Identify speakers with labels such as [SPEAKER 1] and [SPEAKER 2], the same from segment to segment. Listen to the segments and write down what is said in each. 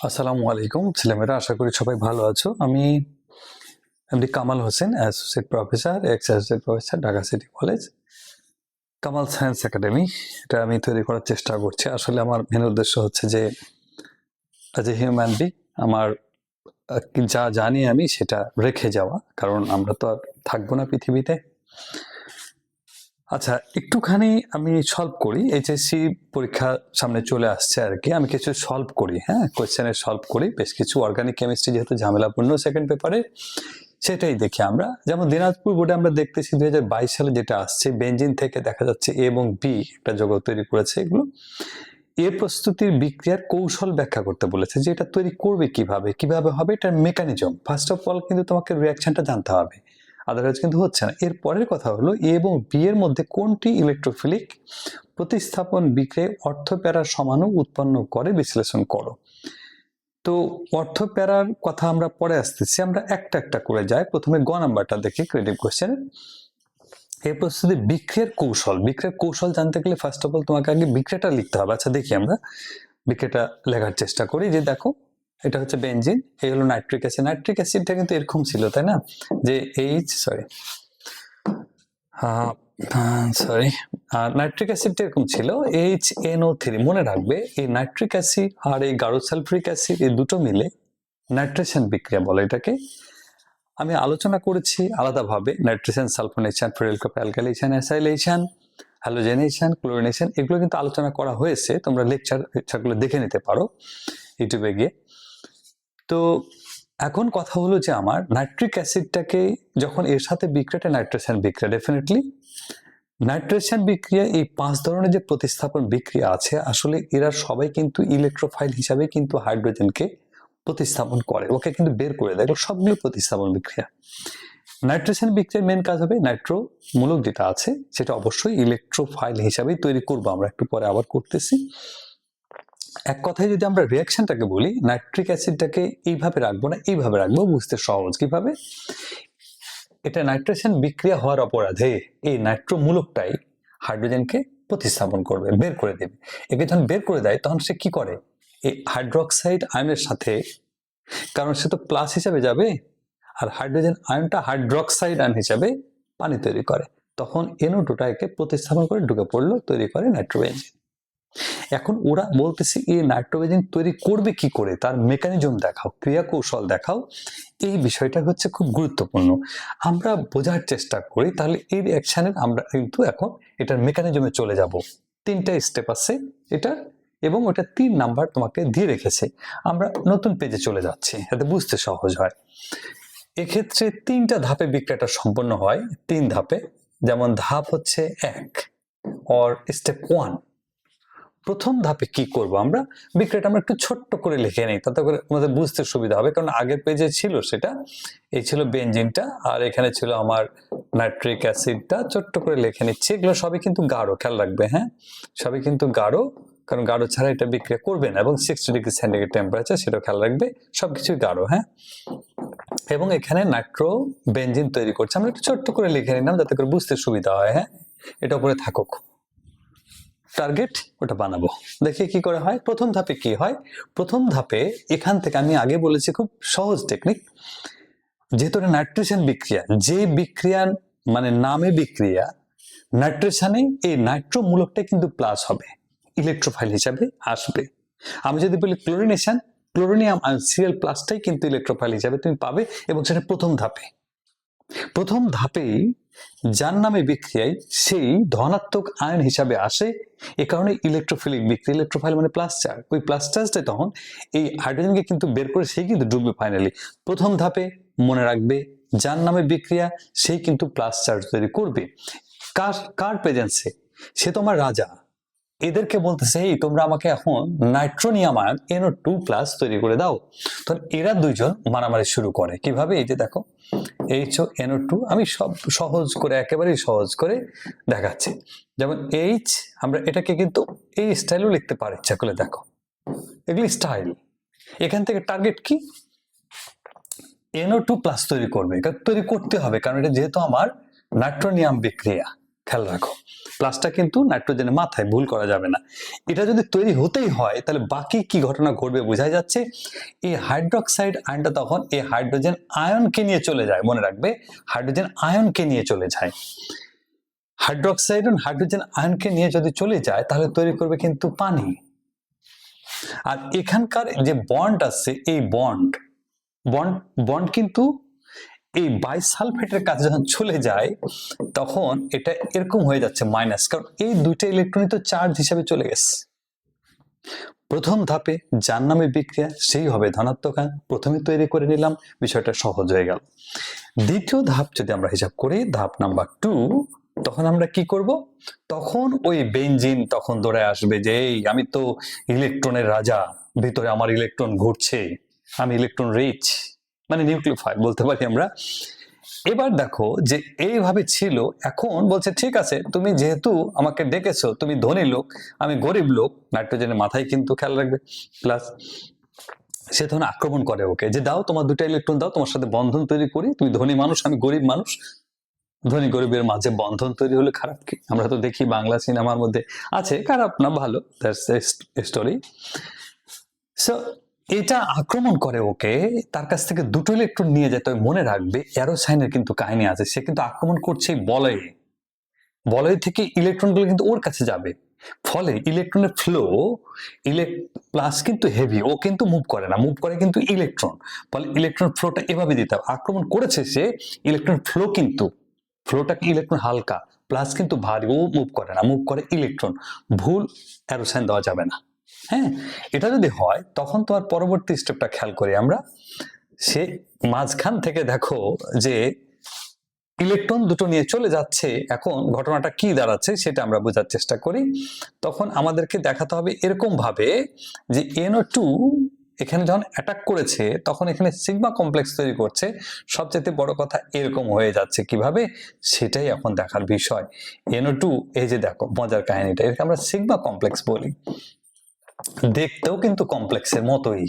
[SPEAKER 1] আসসালামু আলাইকুম ছেলেমেয়েরা, আশা করি সবাই ভালো আছো। আমি MD Kamal Hossain, associate professor, x associate professor, Dhaka city college, Kamal science academy. এটা আমি তৈরি করার চেষ্টা করছি। আসলে আমার মেন উদ্দেশ্য হচ্ছে যে অ্যাজ এ হিউম্যান বিং আমার যা জানি আমি সেটা রেখে যাওয়া, কারণ আমরা তো আর থাকবো না পৃথিবীতে। আচ্ছা, একটুখানি আমি সলভ করি। এইচএসসি পরীক্ষা সামনে চলে আসছে আর কি, আমি কিছু সলভ করি, হ্যাঁ, কোয়েশ্চেনের সলভ করি বেশ কিছু। অর্গানিক কেমিস্ট্রি যেহেতু ঝামেলাপূর্ণ সেকেন্ড পেপারে, সেটাই দেখি আমরা। যেমন দিনাজপুর বোর্ডে আমরা দেখতেছি 2022 সালে যেটা আসছে, বেঞ্জিন থেকে দেখা যাচ্ছে এ এবং বি একটা যৌগ তৈরি করেছে। এগুলো এ প্রস্তুতির বিক্রিয়ার কৌশল ব্যাখ্যা করতে বলেছে, যে এটা তৈরি করবে কিভাবে, কিভাবে হবে, এটার মেকানিজম। ফার্স্ট অফ অল কিন্তু তোমাকে রিয়াকশনটা জানতে হবে, আদারওয়াইজ কিন্তু হচ্ছে না। এর পরের কথা হলো এ এবং বি এর মধ্যে কোনটি ইলেকট্রোফিলিক প্রতিস্থাপন বিক্রিয়ায় অর্থ প্যারার সমাণু উৎপন্ন করে বিশ্লেষণ করো। তো অর্থ প্যারার কথা আমরা পরে আসতেছি, আমরা একটা একটা করে যাই। প্রথমে গ নাম্বারটা দেখি, ক্রিয়েটিভ কোশ্চেন। এই প্রস্তুতি বিক্রিয়ার কৌশল। বিক্রিয়ার কৌশল জানতে গেলে ফার্স্ট অফ অল তোমাকে আগে বিক্রিয়াটা লিখতে হবে। আচ্ছা দেখি আমরা বিক্রিয়াটা লেখার চেষ্টা করি। যে দেখো, এটা হচ্ছে বেনজিন, এই হলো নাইট্রিক অ্যাসিড। নাইট্রিক অ্যাসিডটা কিন্তু এরকম ছিল, তাই না, যে নাইট্রিক অ্যাসিডটা এরকম ছিল HNO3। মনে রাখবে, এই নাইট্রিক অ্যাসিড আর এই গাঢ় সালফিউরিক অ্যাসিড, এই দুটো মিলে নাইট্রেশন বিক্রিয়া বলে এটাকে। আমি আলোচনা করেছি আলাদাভাবে নাইট্রেশন, সালফোনেশন, ফেরিল group alkylation, acylation, halogenation, chlorination, এগুলো কিন্তু আলোচনা করা হয়েছে। তোমরা লেকচারগুলো দেখে নিতে পারো ইউটিউবে গিয়ে। তো এখন কথা হলো যে আমার নাইট্রিক অ্যাসিডটাকে যখন এর সাথে বিক্রিয়াটা নাইট্রেশন বিক্রিয়া, ডেফিনেটলি নাইট্রেশন বিক্রিয়া, এই 5 ধরনের যে প্রতিস্থাপন বিক্রিয়া আছে, আসলে এরা সবাই কিন্তু ইলেকট্রোফাইল হিসাবে কিন্তু হাইড্রোজেনকে প্রতিস্থাপন করে, ওকে কিন্তু বের করে দেয়। সবগুলো প্রতিস্থাপন বিক্রিয়া। নাইট্রেশন বিক্রিয়ার মেন কাজ হবে নাইট্রো মূলক যেটা আছে সেটা অবশ্যই ইলেকট্রোফাইল হিসাবেই তৈরি করবো, আমরা একটু পরে আবার করতেছি। এক কথায় যদি আমরা রিয়াকশনটাকে বলি, নাইট্রিক অ্যাসিডটাকে এইভাবে রাখবো না, এইভাবে রাখবো, বুঝতে সহজ। কিভাবে? এটা নাইট্রেশন বিক্রিয়া হওয়ার অপরাধে এই নাইট্রো মূলকটাই হাইড্রোজেনকে প্রতিস্থাপন করবে, বের করে দেবে। একে যখন বের করে দেয় তখন সে কি করে, এই হাইড্রোক্সাইড আয়নের সাথে, কারণ সে তো প্লাস হিসাবে যাবে, আর হাইড্রোজেন আয়নটা হাইড্রোক্সাইড আয়ন হিসাবে পানি তৈরি করে, তখন NO2টা একে প্রতিস্থাপন করে ঢুকে পড়লো, তৈরি করে নাইট্রোবেনজিন। এখন ওরা বলতেছে এই নাইট্রোবেনজিন তৈরি করবে কি করে, তার মেকানিজম দেখাও, ক্রিয়া কৌশল দেখাও। এই বিষয়টা হচ্ছে খুব গুরুত্বপূর্ণ, আমরা বোঝার চেষ্টা করি। তাহলে এই রিঅ্যাকশনের আমরা কিন্তু এখন এটার মেকানিজমে চলে যাব। 3টা স্টেপ আছে এটা, এবং ওটা 3 নাম্বার তোমাকে দিয়ে রেখেছে। আমরা নতুন পেজে চলে যাচ্ছি যাতে বুঝতে সহজ হয়। এক্ষেত্রে 3টা ধাপে বিক্রিয়াটা সম্পন্ন হয়, 3 ধাপে। যেমন ধাপ হচ্ছে 1 অর স্টেপ 1। প্রথম ধাপে কি করব আমরা, বিক্রিয়াটা আমরা একটু ছোট্ট করে লিখে নিই, তাতে করে আমাদের বুঝতে সুবিধা হবে। কারণ আগের পেজে ছিল সেটা, এই ছিল বেনজিনটা, আর এখানে ছিল আমার নাইট্রিক অ্যাসিডটা। ছোট্ট করে লিখে নিচ্ছি। এগুলো সবই কিন্তু গাঢ়, খেয়াল রাখবে, হ্যাঁ, সবই কিন্তু গাঢ়, কারণ গাঢ় ছাড়া এটা বিক্রিয়া করবে না। এবং 60 ডিগ্রি সেন্টিগ্রেড টেম্পারেচার, সেটাও খেয়াল রাখবে, সবকিছুই গাঢ়, হ্যাঁ। এবং এখানে নাইট্রো বেনজিন তৈরি করছে, আমরা একটু ছোট্ট করে লিখে নিলাম যাতে করে বুঝতে সুবিধা হয়, হ্যাঁ। এটা উপরে থাকুক, টার্গেট ওটা বানাবো। দেখি কি করে হয়। প্রথম ধাপে কি হয়, প্রথম ধাপে এখান থেকে আমি আগে বলেছি খুব সহজ টেকনিক, যেহেতু নাইট্রেশন বিক্রিয়া, যে বিক্রিয়া মানে নামে বিক্রিয়া, নাইট্রেশনে এই নাইট্রো মূলকটা কিন্তু প্লাস হবে, ইলেকট্রোফাইল হিসাবে আসবে। আমি যদি বলি ক্লোরিনেশন, ক্লোরিনিয়াম সিএল প্লাসটাই কিন্তু ইলেকট্রোফাইল হিসাবে তুমি পাবে, এবং সেটা প্রথম ধাপে। প্রথম ধাপেই যার নামে বিক্রিয়ায় সেই ধনাত্মক আয়ন হিসাবে আসে, এ কারণে ইলেকট্রোফিলিক বিক্রিয়া। ইলেকট্রোফাইল মানে প্লাস চার্জ, ওই প্লাস চার্জটা তখন এই হাইড্রোজেনকে কিন্তু বের করে সেই কিন্তু ডুববে ফাইনালি। প্রথম ধাপে মনে রাখবে, যার নামে বিক্রিয়া সেই কিন্তু প্লাস চার্জ তৈরি করবে। কার প্রেজেন্সে? সে তোমার রাজা। এদেরকে বলতেছে, এই তোমরা আমাকে এখন নাইট্রোনিয়াম আয়ন NO2+ তৈরি করে দাও। তখন এরা দুইজন মারামারি শুরু করে। কিভাবে? এই যে দেখো, HNO2, আমি সব সহজ করে, একেবারেই সহজ করে দেখাচ্ছি। যেমন H, আমরা এটাকে কিন্তু এই স্টাইলও লিখতে পারি ইচ্ছা করলে, দেখো এগুলি স্টাইল। এখান থেকে টার্গেট কি, NO2+ তৈরি করবে, তৈরি করতে হবে, কারণ এটা যেহেতু আমার নাইট্রোনিয়াম বিক্রিয়া। খেয়াল রাখো, প্লাসটা কিন্তু নাইট্রোজেনের মাথায়, ভুল করা যাবে না। এটা যদি তৈরি হতেই হয় তাহলে বাকি কি ঘটনা ঘটবে বোঝাই যাচ্ছে। এই হাইড্রোক্সাইড আয়নটা তখন এই হাইড্রোজেন আয়নকে নিয়ে চলে যায়, মনে রাখবে হাইড্রোজেন আয়নকে নিয়ে চলে যায়। হাইড্রোক্সাইড হাইড্রোজেন আয়নকে নিয়ে যদি চলে যায় তাহলে তৈরি করবে কিন্তু পানি। আর এখানকার যে বন্ড আছে, এই বন্ড বন্ড কিন্তু এই বাইসালফেটের কাছে যখন চলে যায় তখন এটা এরকম হয়ে যাচ্ছে মাইনাস, কারণ এই দুইটা ইলেকট্রনই তো চার্জ হিসেবে চলে গেছে। প্রথম ধাপে যার নামে বিক্রিয়া সেই হবে ধনাত্মক আয়ন, প্রথমে তৈরি করে নিলাম, বিষয়টা সহজ হয়ে গেল। দ্বিতীয় ধাপ যদি আমরা হিসাব করি, ধাপ নাম্বার 2, তখন আমরা কি করব, তখন ওই বেনজিন তখন দৌড়ে আসবে যে এই আমি তো ইলেকট্রনের রাজা, ভিতরে আমার ইলেকট্রন ঘুরছে, আমি ইলেকট্রন রিচ, মানে নিউক্লিওফাইল বলতে পারি আমরা। এবার দেখো যে এইভাবে ছিল, এখন বলছে ঠিক আছে তুমি যেহেতু আমাকে ডেকেছো, তুমি ধনী লোক আমি গরিব লোক, নাইট্রোজেনের মাথায় কিন্তু খেয়াল রাখবে প্লাস, সে তখন আক্রমণ করে ওকে যে দাও তোমার দুটো ইলেকট্রন দাও, তোমার সাথে বন্ধন তৈরি করি, তুমি ধনী মানুষ আমি গরিব মানুষ, ধনী গরিবের মাঝে বন্ধন তৈরি হলে খারাপ কি? আমরা তো দেখি বাংলা সিনেমার মধ্যে আছে, খারাপ না ভালো, দ্যাটস এ স্টোরি। সো এটা আক্রমণ করে ওকে, তার কাছ থেকে দুটো ইলেকট্রন নিয়ে যায়। তবে মনে রাখবে অ্যারোসাইনের কিন্তু কাহিনী আছে, সে কিন্তু আক্রমণ করছে বলয়ে, বলয় থেকে ইলেকট্রনগুলো কিন্তু ওর কাছে যাবে, ফলে ইলেকট্রনের ফ্লো, প্লাস কিন্তু হেভি, ও কিন্তু মুভ করে না, মুভ করে কিন্তু ইলেকট্রন, ফলে ইলেকট্রন ফ্লোটা এভাবে দিতে হবে। আক্রমণ করেছে সে, ইলেকট্রন ফ্লো কিন্তু ফ্লোটাকে ইলেকট্রন হালকা, প্লাস কিন্তু ভারী, ও মুভ করে না, মুভ করে ইলেকট্রন, ভুল অ্যারোসাইন দেওয়া যাবে না। হ্যাঁ, এটা যদি হয় তখন তোমার পরবর্তী স্টেপটা খেয়াল করি আমরা, সে মাঝখান থেকে দেখো যে ইলেকট্রন দুটো নিয়ে চলে যাচ্ছে, এখন ঘটনাটা কি দাঁড়াচ্ছে সেটা আমরা বোঝার চেষ্টা করি। তখন আমাদেরকে দেখাতে হবে এরকম ভাবে যে NO2 এখানে যখন অ্যাটাক করেছে তখন এখানে সিগমা কমপ্লেক্স তৈরি করছে, সবচেয়ে বড় কথা এরকম হয়ে যাচ্ছে কিভাবে, সেটাই এখন দেখার বিষয়। NO2 এই যে দেখো মজার কাহিনীটা, এটাকে আমরা সিগমা কমপ্লেক্স বলি, দেখতেও কিন্তু কমপ্লেক্সের মতোই।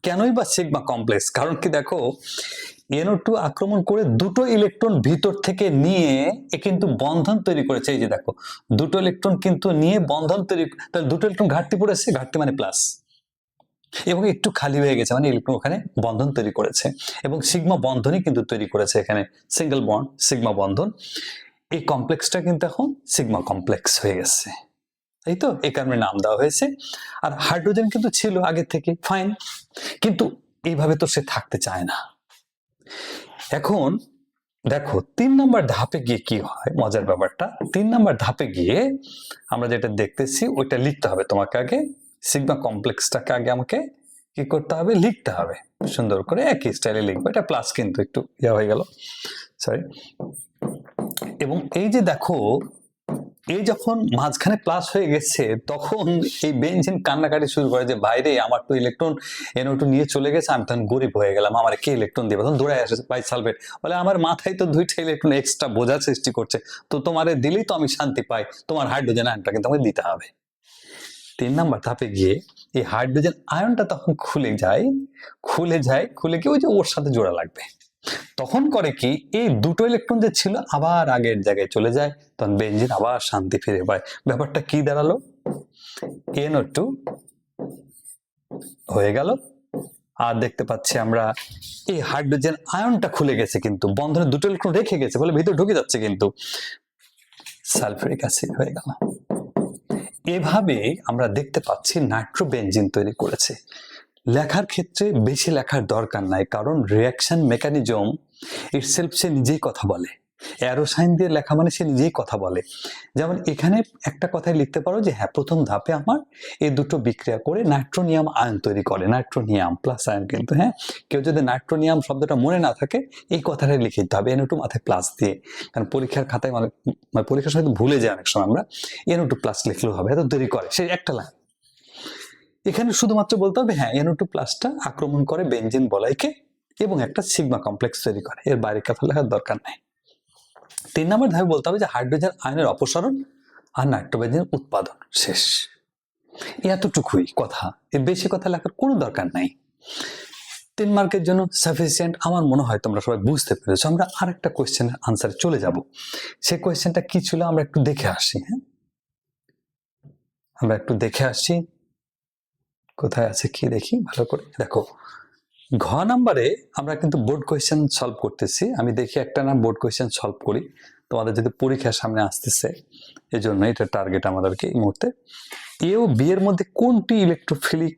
[SPEAKER 1] কেনই বা সিগমা কমপ্লেক্স? কারণ কি দেখো, NO2 আক্রমণ করে দুটো ইলেকট্রন ভিতর থেকে নিয়ে এ কিন্তু বন্ধন তৈরি করেছে। এই যে দেখো দুটো ইলেকট্রন কিন্তু নিয়ে বন্ধন তৈরি, তাহলে দুটো ইলেকট্রন ঘাটতি পড়েছে, ঘাটতি মানে প্লাস, এবং একটু খালি হয়ে গেছে মানে ইলেকট্রন ওখানে বন্ধন তৈরি করেছে, এবং সিগমা বন্ধনই কিন্তু তৈরি করেছে এখানে, সিঙ্গেল বন্ড সিগমা বন্ধন। এই কমপ্লেক্সটা কিন্তু এখন সিগমা কমপ্লেক্স হয়ে গেছে, এই তো এই কারণে নাম দেওয়া হয়েছে। আর হাইড্রোজেন কিন্তু ছিল আগে থেকে, ফাইন, কিন্তু এইভাবে তো সে থাকতে চায় না। এখন দেখো 3 নম্বর ধাপে গিয়ে কি হয়, মজার ব্যাপারটা, 3 নম্বর ধাপে গিয়ে আমরা যেটা দেখতেছি ওইটা লিখতে হবে তোমাকে আগে, সিগমা কমপ্লেক্সটাকে আগে আমাকে কি করতে হবে, লিখতে হবে সুন্দর করে, একই স্টাইলে লিখবো, এটা প্লাস কিন্তু একটু ইয়া হয়ে গেল, সরি। এবং এই যে দেখো এই যখন মাঝখানে প্লাস হয়ে গেছে তখন এই বেনজিন কান্নাকাটি শুরু করে যে বাইরে আমার তো ইলেকট্রন NO2 নিয়ে চলে গেছে, আমি তখন গরিব হয়ে গেলাম, আমার কে ইলেকট্রন দেবে, তখন দৌড়ে আসে বাইসালফেট, বলে আমার মাথায় তো দুইটা ইলেকট্রন এক্সট্রা বোঝা সৃষ্টি করছে, তো তোমারে দিলেই তো আমি শান্তি পাই, তোমার হাইড্রোজেন আয়নটা কিন্তু আমাকে দিতে হবে। 3 নম্বর ধাপে গিয়ে এই হাইড্রোজেন আয়নটা তখন খুলে গিয়ে ওই যে ওর সাথে জোড়া লাগবে, তখন করে কি এই দুটো ইলেকট্রন যে ছিল আবার আগের জায়গায় চলে যায়, তখন বেনজিন আবার শান্তি ফিরে পায়। ব্যাপারটা কি দাঁড়ালো, NO2 হয়ে গেল, আর দেখতে পাচ্ছি আমরা এই হাইড্রোজেন আয়নটা খুলে গেছে, কিন্তু বন্ধনে দুটো ইলেকট্রন রেখে গেছে বলে ভিতরে ঢুকে যাচ্ছে, কিন্তু সালফিউরিক অ্যাসিড হয়ে গেল। এভাবে আমরা দেখতে পাচ্ছি নাইট্রোবেনজিন তৈরি করেছে। লেখার ক্ষেত্রে বেশি লেখার দরকার নাই, কারণ রিঅ্যাকশন মেকানিজম ইটসেলফ সে নিজেই কথা বলে, অ্যারোসাইন দিয়ে লেখা মানে সে নিজেই কথা বলে। যেমন এখানে একটা কথাই লিখতে পারো যে হ্যাঁ প্রথম ধাপে আমার এই দুটো বিক্রিয়া করে নাইট্রোনিয়াম আয়ন তৈরি করে, নাইট্রোনিয়াম প্লাস আয়ন কিন্তু, হ্যাঁ কেউ যদি নাইট্রোনিয়াম শব্দটা মনে না থাকে এই কথাটাই লিখে দিতে হবে NO2 মাথায় প্লাস দিয়ে, কারণ পরীক্ষার খাতায় মানে পরীক্ষার সময় ভুলে যায় অনেক সময় আমরা, NO2 প্লাস লিখলেও হবে, এত দেরি করে সেই একটা লাইন। এখানে শুধুমাত্র বলতে হবে হ্যাঁ NO2 প্লাসটা আক্রমণ করে বেনজিন বলয়কে এবং একটা সিগমা কমপ্লেক্স তৈরি করে, এর বাইরে কথা লেখার দরকার নাই। 3 নম্বর ধাপে বলতে হবে যে হাইড্রোজেন আয়নের অপসারণ আর নাইট্রোজেনের উৎপাদন, শেষ। এতটুকুই কথা, এর বেশি কথা লেখার কোনো দরকার নাই। 3 মার্কের জন্য সাফিসিয়েন্ট। আমার মনে হয় তোমরা সবাই বুঝতে পেরেছো। আমরা আরেকটা কোয়েশ্চেনের আনসারে চলে যাব। সেই কোয়েশ্চেনটা কি ছিল আমরা একটু দেখে আসি। হ্যাঁ, আমরা একটু দেখে আসি কোথায় আছে কি দেখি ভালো করে। দেখো, ঘ নাম্বারে আমরা কিন্তু বোর্ড কোয়েশ্চেন সলভ করতেছি। আমি দেখি একটা না বোর্ড কোয়েশ্চেন সলভ করি, তোমাদের যদি পরীক্ষার সামনে আসতেছে, এই জন্য এটা টার্গেট আমাদেরকে এই মুহূর্তে। এ ও বি এর মধ্যে কোনটি ইলেকট্রোফিলিক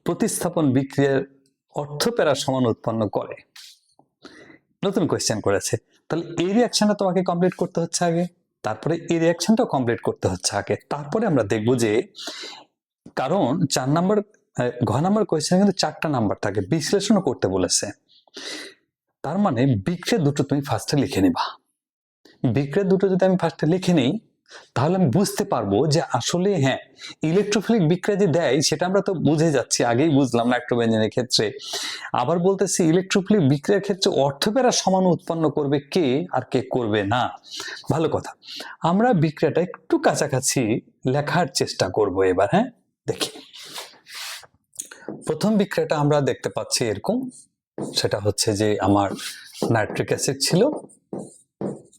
[SPEAKER 1] প্রতিস্থাপন বিক্রিয়ার অর্থপ্যারা সমান উৎপন্ন করে? নতুন কোয়েশ্চেন করেছে। তাহলে এই রিয়াকশনটা তোমাকে কমপ্লিট করতে হচ্ছে আগে, তারপরে এই রিয়াকশনটাও কমপ্লিট করতে হচ্ছে আগে, তারপরে আমরা দেখব যে, কারণ 4 নাম্বার ঘ নাম্বার কোয়েশ্চেনে কিন্তু 4টা নাম্বার থাকে, বিশ্লেষণও করতে বলেছে। তার মানে বিক্রিয়া দুটো তুমি ফার্স্টে লিখে নিবা। বিক্রিয়া দুটো যদি আমি ফার্স্টে লিখে নিই, তাহলে আমি বুঝতে পারবো যে আসলে হ্যাঁ, ইলেকট্রোফিলিক বিক্রিয়া যে দেয় সেটা আমরা তো বুঝে যাচ্ছি, আগেই বুঝলাম নাইট্রোবেনজেনের ক্ষেত্রে। আবার বলতেছি ইলেকট্রোফিলিক বিক্রিয়ার ক্ষেত্রে অর্থপ্যারা সমান উৎপন্ন করবে কে আর কে করবে না। ভালো কথা, আমরা বিক্রিয়াটা একটু কাছাকাছি লেখার চেষ্টা করব এবার। হ্যাঁ, দেখি প্রথম বিক্রিয়াটা আমরা দেখতে পাচ্ছি এরকম, সেটা হচ্ছে যে আমার নাইট্রিক অ্যাসিড ছিল,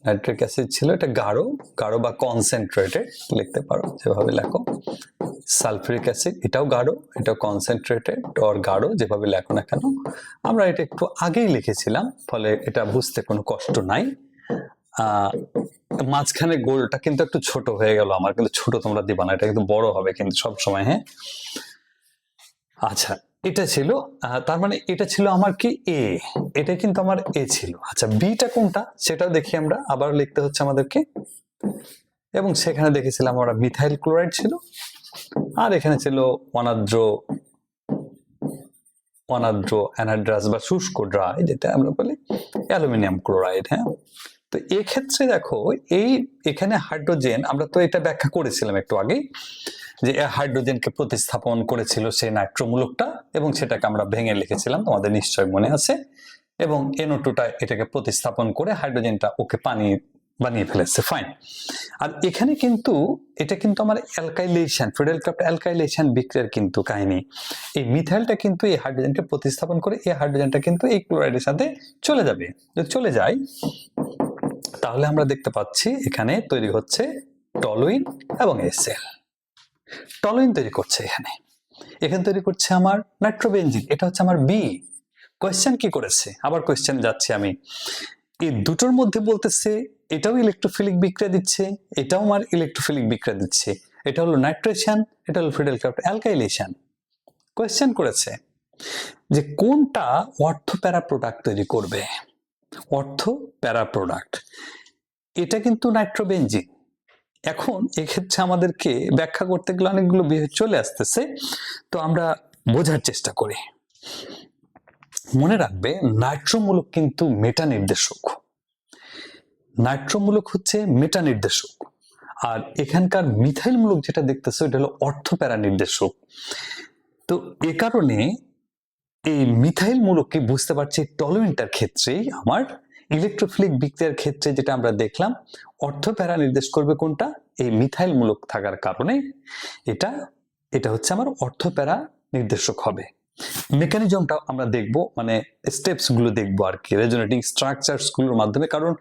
[SPEAKER 1] নাইট্রিক অ্যাসিড ছিল, এটা গাঢ় বা কনসেন্ট্রেটেড লিখতে পারো, যেভাবে লেখো। সালফিউরিক অ্যাসিড, এটাও গাঢ়, এটাও কনসেন্ট্রেটেড অর গাঢ়, যেভাবে লেখো না কেন। আমরা এটা একটু আগেই লিখেছিলাম, ফলে এটা বুঝতে কোনো কষ্ট নাই। মাঝখানে গোলটা কিন্তু একটু ছোট হয়ে গেল আমার, কিন্তু ছোট তোমরা দিবা না, এটা কিন্তু বড় হবে কিন্তু সব সময়। হ্যাঁ, আচ্ছা, এটা ছিল, তার মানে এটা ছিল আমার কি এ, এটা কিন্তু আমার এ ছিল। আচ্ছা, বিটা কোনটা সেটাও দেখি আমরা, আবার লিখতে হচ্ছে আমাদেরকে। এবং সেখানে দেখেছিলাম আমরা মিথাইল ক্লোরাইড ছিল, আর এখানে ছিল অনার্দ্র অ্যানাড্রাস বা শুষ্ক ড্রাই, যেটা আমরা বলি অ্যালুমিনিয়াম ক্লোরাইড। হ্যাঁ, তো এক্ষেত্রে দেখো এখানে হাইড্রোজেন, আমরা তো এটা ব্যাখ্যা করেছিলাম একটু আগেই, যে হাইড্রোজেনকে প্রতিস্থাপন করেছিল সেই নাইট্রোমূলকটা, এবং সেটাকে আমরা ভেঙে লিখেছিলাম, তোমাদের নিশ্চয় মনে আছে। এবং NO2টা এটাকে প্রতিস্থাপন করে হাইড্রোজেনটা ওকে পানি বানিয়ে ফেলেছে, ফাইন। আর এখানে কিন্তু এটা কিন্তু আমার অ্যালকাইলেশন, ফ্রিডেল-ক্রাফট অ্যালকাইলেশন বিক্রিয়ার কিন্তু কাহিনী। এই মিথাইলটা কিন্তু এই হাইড্রোজেনকে প্রতিস্থাপন করে এই হাইড্রোজেনটা কিন্তু এই ক্লোরাইডের সাথে চলে যাবে। যদি চলে যায় তাহলে আমরা দেখতে পাচ্ছি এখানে তৈরি হচ্ছে টলুইন এবং এসএল। টলুইন তৈরি করছে এখানে তৈরি করছে আমার নাইট্রোবেনজিন, এটা হচ্ছে আমার বি। কোয়েশ্চেন কি করেছে, আবার কোয়েশ্চেন যাচ্ছি আমি। এই দুটোর মধ্যে বলতেছে এটাও ইলেকট্রোফিলিক বিক্রিয়া দিচ্ছে, এটাও আমার ইলেকট্রোফিলিক বিক্রিয়া দিচ্ছে। এটা হলো নাইট্রেশন, এটা হলো ফ্রিডেল-ক্রাফট অ্যালকাইলেশন। কোয়েশ্চেন করেছে যে কোনটা অর্থ প্যারা প্রোডাক্ট তৈরি করবে। অর্থ প্যারা প্রোডাক্ট, এটা কিন্তু নাইট্রোবেনজিন। এখন এক্ষেত্রে আমাদেরকে ব্যাখ্যা করতে গেলে অনেকগুলো বিষয় চলে আসতেছে, তো আমরা বোঝার চেষ্টা করি। মনে রাখবে নাইট্রোমূলক কিন্তু মেটা নির্দেশক, নাইট্রোমূলক হচ্ছে মেটা নির্দেশক, আর এখানকার মিথাইল মূলক যেটা দেখতেছো এটা হলো অর্থ প্যারা নির্দেশক। তো এ কারণে এই মিথাইল মূলককে বুঝতে পারছি টলুইনটার ক্ষেত্রেই আমার ইলেকট্রোফিলিক বিক্রিয়ার ক্ষেত্রে যেটা আমরা দেখলাম, অর্থ প্যারা নির্দেশ করবে কোনটা, এই মিথাইল মূলক থাকার কারণে এটা হচ্ছে আমার অর্থ প্যারা নির্দেশক হবে। মেকানিজমটা আমরা দেখবো, মানে স্টেপস গুলো দেখবো আর কি, রেজোনেটিং স্ট্রাকচারস গুলোর মাধ্যমে, কারণ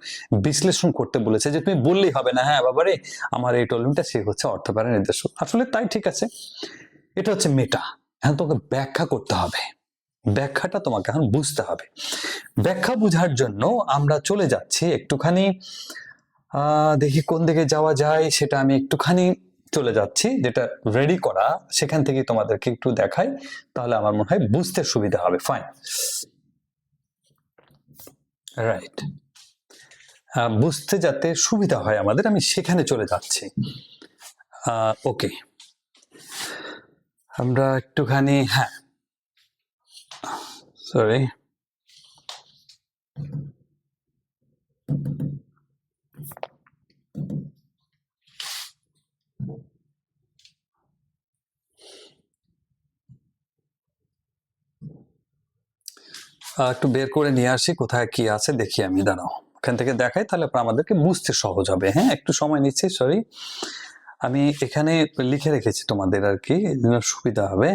[SPEAKER 1] বিশ্লেষণ করতে বলেছে, যে তুমি বললেই হবে না হ্যাঁ বাবারে আমার এই টলুইনটা সে হচ্ছে অর্থ প্যারা নির্দেশক। আসলে তাই, ঠিক আছে, এটা হচ্ছে মেটা। এখন তোমাকে ব্যাখ্যা করতে হবে, ব্যাখ্যাটা তোমাকে এখন বুঝতে হবে। ব্যাখ্যা বোঝার জন্য আমরা চলে যাচ্ছি একটুখানি, দেখি কোন দিকে যাওয়া যায়, সেটা আমি একটুখানি চলে যাচ্ছি, যেটা রেডি করা সেখান থেকে তোমাদেরকে একটু দেখাই, তাহলে আমার মনে হয় বুঝতে সুবিধা হবে। ফাইন, রাইট, বুঝতে যাতে সুবিধা হয় আমাদের, আমি সেখানে চলে যাচ্ছি। ওকে, আমরা একটুখানি, হ্যাঁ সরি, একটু বের করে নিয়ে আসি কোথায় কি আছে দেখি, আমি দাঁড়াও এখান থেকে দেখাই, তাহলে আমাদেরকে বুঝতে সহজ হবে। হ্যাঁ, একটু সময় নিচ্ছি, সরি, আমি এখানে লিখে রেখেছি তোমাদের আর কি, এই জন্য সুবিধা হবে।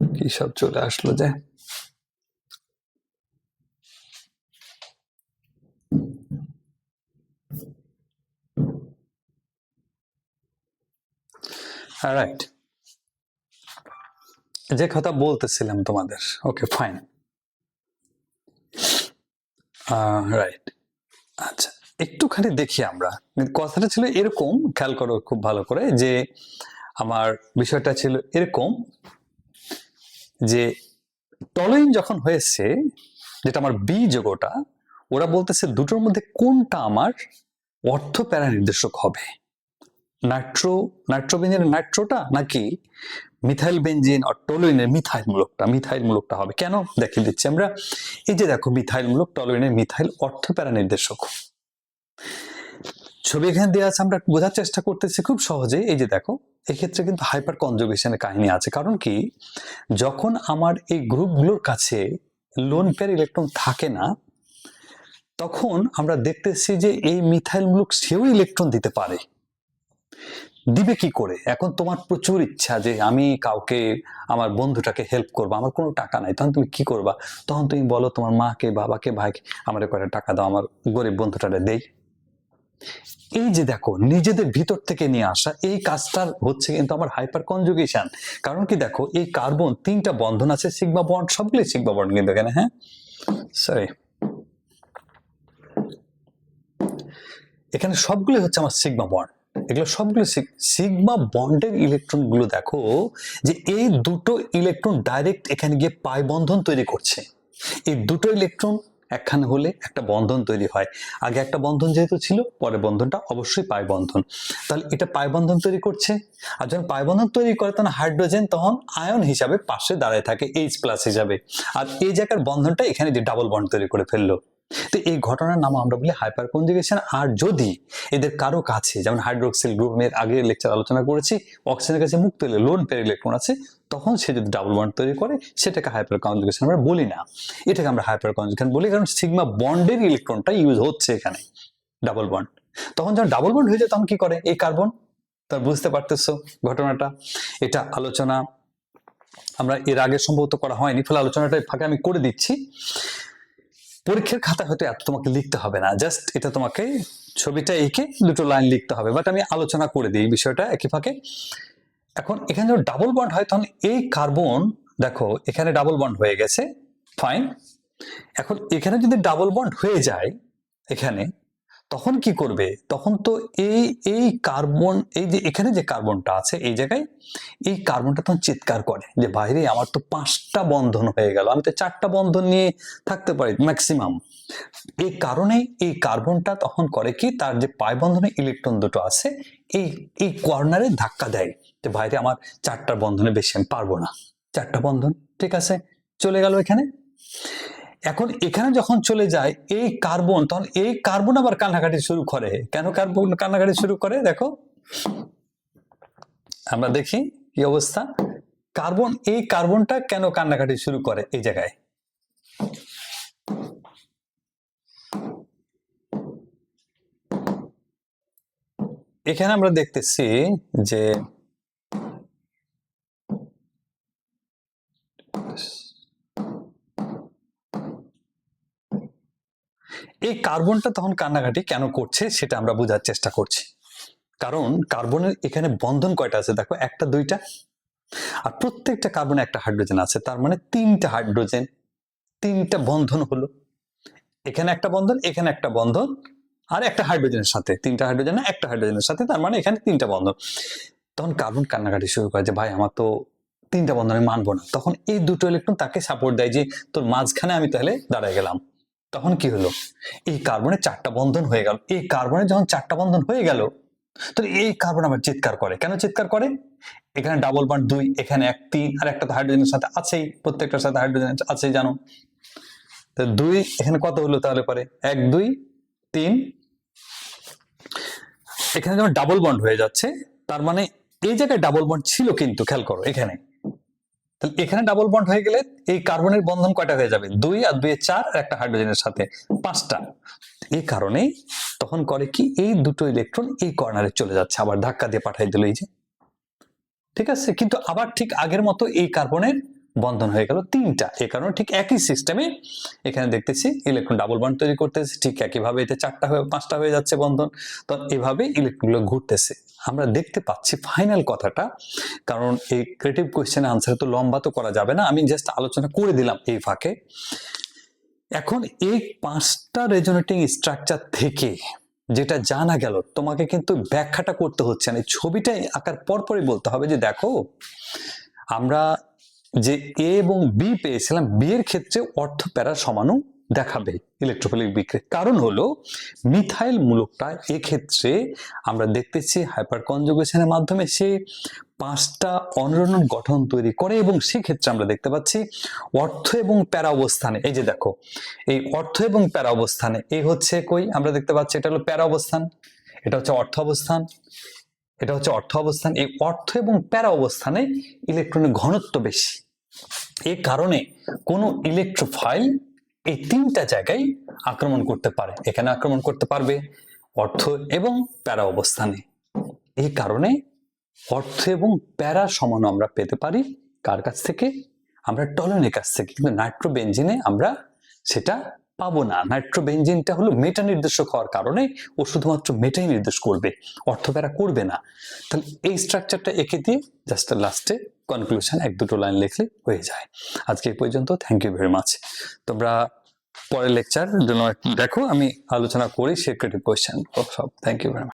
[SPEAKER 1] কি সব চলে আসলো যে। রাইট, যে কথা বলতেছিলাম তোমাদের, ওকে ফাইন, রাইট। আচ্ছা, একটুখানি দেখি আমরা, কথাটা ছিল এরকম, খেয়াল করো খুব ভালো করে, যে আমার বিষয়টা ছিল এরকম যে টলুইন যখন হয়েছে, যেটা আমার বি যোগটা, ওরা বলতেছে দুটোর মধ্যে কোনটা আমার অর্থ প্যারা নির্দেশক হবে, নাইট্রোবেঞ্জিনের নাইট্রোটা নাকি মিথাইল বেঞ্জিন আর টলুইনের মিথাইল মূলকটা হবে। কেন দেখিয়ে দিচ্ছি আমরা। এই যে দেখো, মিথাইল মূলক, টলুইনের মিথাইল অর্থ প্যারা নির্দেশক। ছবি এখানে দেওয়া আছে, আমরা বোঝার চেষ্টা করতেছি খুব সহজে। এই যে দেখো, এক্ষেত্রে কিন্তু হাইপার কনজুগেশনের কাহিনী আছে। কারণ কি, যখন আমার এই গ্রুপগুলোর কাছে লোন পেয়ার ইলেকট্রন থাকে না, তখন আমরা দেখতেছি যে এই মিথাইল মূলক সেও ইলেকট্রন দিতে পারে। দিবে কি করে? এখন তোমার প্রচুর ইচ্ছা যে আমি কাউকে, আমার বন্ধুটাকে হেল্প করবো, আমার কোনো টাকা নাই, তখন তুমি কি করবা? তখন তুমি বলো তোমার মাকে, বাবাকে, ভাইকে, আমার কয়টা টাকা দাও, আমার গরিব বন্ধুটারে দেই। এই যে দেখো, নিজেদের ভিতর থেকে নিয়ে আসা এই কাজটার হচ্ছে কিন্তু আমার হাইপার কনজুগেশন। কারণ কি, দেখো এই কার্বন 3টা বন্ধন আছে, সিগমা বন্ড, সবগুলোই সিগমা বন্ড কিন্তু এখানে, হ্যাঁ সরি, এখানে সবগুলো হচ্ছে আমার সিগমা বন্ড। এগুলো সবগুলো সিগমা বন্ডের ইলেকট্রন গুলো দেখো, যে এই দুটো ইলেকট্রন ডাইরেক্ট এখানে গিয়ে পাই বন্ধন তৈরি করছে। এই দুটো ইলেকট্রন একখানে হলে একটা বন্ধন তৈরি হয়। আগে একটা বন্ধন যেহেতু ছিল, পরের বন্ধনটা অবশ্যই পাই বন্ধন। তাহলে এটা পাই বন্ধন তৈরি করছে, আর যখন পাই বন্ধন তৈরি করে তখন হাইড্রোজেন তখন আয়ন হিসাবে পাশে দাঁড়ায় থাকে H+ হিসাবে, আর এই জায়গার বন্ধনটা এখানে যে ডাবল বন্ড তৈরি করে ফেললো। তো এই ঘটনার নাম আমরা বলি হাইপার কনজুগেশন। আর যদি এদের কারো কাছে, যেমন হাইড্রোক্সিল গ্রুপের আগে লেকচার আলোচনা করেছি, অক্সিজেনের কাছে মুক্ত হলে লোন পেয়ার ইলেকট্রন আছে, তখন সে যদি ডাবল বন্ড তৈরি করে, সেটাকে হাইপার কনজুগেশন আমরা বলি না, এটাকে আমরা হাইপার কনজুগেশন বলি। কারণ সিগমা বন্ডের ইলেকট্রনটা ইউজ হচ্ছে এখানে, ডাবল বন্ড। তখন যখন ডাবল বন্ড হয়ে যায়, তখন কি করে এই কার্বন? তার বুঝতে পারতেছো ঘটনাটা? এটা আলোচনা আমরা এর আগে সম্ভবত করা হয়নি, ফলে আলোচনাটা ফাঁকে আমি করে দিচ্ছি। পরীক্ষার খাতা হয়তো এত তোমাকে লিখতে হবে না, জাস্ট এটা তোমাকে ছবিটা এঁকে দুটো লাইন লিখতে হবে, বাট আমি আলোচনা করে দিই বিষয়টা একই ফাঁকে। এখন এখানে যখন ডাবল বন্ড হয়, তখন এই কার্বন দেখো এখানে ডাবল বন্ড হয়ে গেছে, ফাইন। এখন এখানে যদি ডাবল বন্ড হয়ে যায় এখানে, তখন কি করবে? তখন তো এই কার্বন, এই যে এখানে যে কার্বনটা আছে এই জায়গায়, এই কার্বনটা তখন চিৎকার করে যে বাইরে আমার তো 5টা বন্ধন হয়ে গেল, আমি তো 4টা বন্ধন নিয়ে থাকতে পারি ম্যাক্সিমাম। এই কারণে এই কার্বনটা তখন করে কি, তার যে পাই বন্ধনে ইলেকট্রন দুটো আছে, এই এই কর্নারে ধাক্কা দেয় যে বাইরে আমার 4টা বন্ধনে বেশি আমি পারবো না, 4টা বন্ধন ঠিক আছে চলে গেল এখানে। এখন এখানে যখন চলে যায় এই কার্বন, তখন এই কার্বন আবার কান্নাকাটি শুরু করে। কেন কার্বন কান্নাকাটি শুরু করে? দেখো আমরা দেখি কি অবস্থা। কার্বন, এই কার্বনটা কেন কান্নাকাটি শুরু করে এই জায়গায়? এখানে আমরা দেখতেছি যে এই কার্বনটা তখন কান্নাকাটি কেন করছে সেটা আমরা বোঝার চেষ্টা করছি। কারণ কার্বনের এখানে বন্ধন কয়টা আছে দেখো, 1টা 2টা, আর প্রত্যেকটা কার্বনে একটা হাইড্রোজেন আছে, তার মানে 3টা হাইড্রোজেন, 3টা বন্ধন হলো। এখানে একটা বন্ধন, এখানে একটা বন্ধন, আর একটা হাইড্রোজেনের সাথে, 3টা হাইড্রোজেন না, একটা হাইড্রোজেনের সাথে, তার মানে এখানে 3টা বন্ধন। তখন কার্বন কান্নাকাটি শুরু করে যে ভাই আমার তো 3টা বন্ধন আমি মানবো না। তখন এই দুটো ইলেকট্রন তাকে সাপোর্ট দেয় যে তোর মাঝখানে আমি তাহলে দাঁড়ায় গেলাম। তখন কি হলো, এই কার্বনের 4টা বন্ধন হয়ে গেল। এই কার্বনের যখন 4টা বন্ধন হয়ে গেল, তো এই কার্বন আবার চিৎকার করে। কেন চিৎকার করে? এখানে ডাবল বন্ড 2, এখানে 1 3, আর একটা তো হাইড্রোজেনের সাথে আছেই, প্রত্যেকটার সাথে হাইড্রোজেন আছেই জানো। তো 2 এখানে কত হলো তাহলে পরে? 1 2 3। এখানে যখন ডাবল বন্ড হয়ে যাচ্ছে, তার মানে এই জায়গায় ডাবল বন্ড ছিল, কিন্তু খেয়াল করো এখানে, তাহলে এখানে ডাবল বন্ড হয়ে গেলে এই কার্বনের বন্ধন কয়টা হয়ে যাবে? 2 আর 2 4, আর একটা হাইড্রোজেনের সাথে 5টা। এই কারণে তখন করে কি, এই দুটো ইলেকট্রন এই কর্নারে চলে যাচ্ছে, আবার ধাক্কা দিয়ে পাঠাই দিল এই যে, ঠিক আছে। কিন্তু আবার ঠিক আগের মতো এই কার্বনের বন্ধন হয়ে গেল তিনটা। এ কারণে ঠিক একই সিস্টেমে এখানে দেখতেছি ইলেকট্রন ডাবল বন্ড তৈরি করতেছে, ঠিক একইভাবে এতে 4টা হয়ে 5টা হয়ে যাচ্ছে বন্ধন। তো এভাবে ইলেকট্রনগুলো ঘুরতেছে। আমরা দেখতে পাচ্ছি ফাইনাল কথাটা, কারণ এই ক্রিয়েটিভ কোয়েশ্চেন আনসার তো লম্বা তো করা যাবে না, আমি জাস্ট আলোচনা করে দিলাম এই ফাঁকে। এখন এই 5টা রেজোনেটিং স্ট্রাকচার থেকে যেটা জানা গেল, তোমাকে কিন্তু ব্যাখ্যাটা করতে হচ্ছে না, ছবিটাই আঁকার পরপরই বলতে হবে যে দেখো আমরা যে এ এবং বি পেয়েছিলাম, বি এর ক্ষেত্রে অর্থ প্যারা সমাণু দেখাবে ইলেকট্রোফিলিক বিক্রিয়া। কারণ হলো মিথাইল মূলকটা এক্ষেত্রে আমরা দেখতেছি হাইপার কনজুগেশনের মাধ্যমে সে 5টা অনুরণন গঠন তৈরি করে, এবং সেক্ষেত্রে আমরা দেখতে পাচ্ছি অর্থ এবং প্যারা অবস্থানে, এই যে দেখো এই অর্থ এবং প্যারা অবস্থানে এই হচ্ছে কই আমরা দেখতে পাচ্ছি এটা হলো প্যারা অবস্থান, এটা হচ্ছে অর্থ অবস্থান, এটা হচ্ছে অর্থ অবস্থান। এই অর্থ এবং প্যারা অবস্থানে ইলেকট্রনের ঘনত্ব বেশি, এই কারণে কোনো ইলেকট্রোফাইল এই 3টা জায়গায় আক্রমণ করতে পারে। এখানে আক্রমণ করতে পারবে অর্থ এবং প্যারা অবস্থানে। এই কারণে অর্থ এবং প্যারা সমান আমরা পেতে পারি কার কাছ থেকে? আমরা টলুয়েনের কাছ থেকে। কিন্তু নাইট্রোবেনজিনে আমরা সেটা পাবো না। নাইট্রোবেনজিনটা হলো মেটা নির্দেশক হওয়ার কারণে ও শুধুমাত্র মেটাই নির্দেশ করবে, অর্থ প্যারা করবে না। তাহলে এই স্ট্রাকচারটা এঁকে দিয়ে জাস্ট লাস্টে কনক্লুশন 1-2 লাইন লিখলে হয়ে যায়। আজকে এই পর্যন্ত। Thank you very much. তোমরা পরের লেকচার জন্য দেখো, আমি আলোচনা করি সে ক্রিয়েটিভ কোয়েশ্চেন সব। Thank you very much.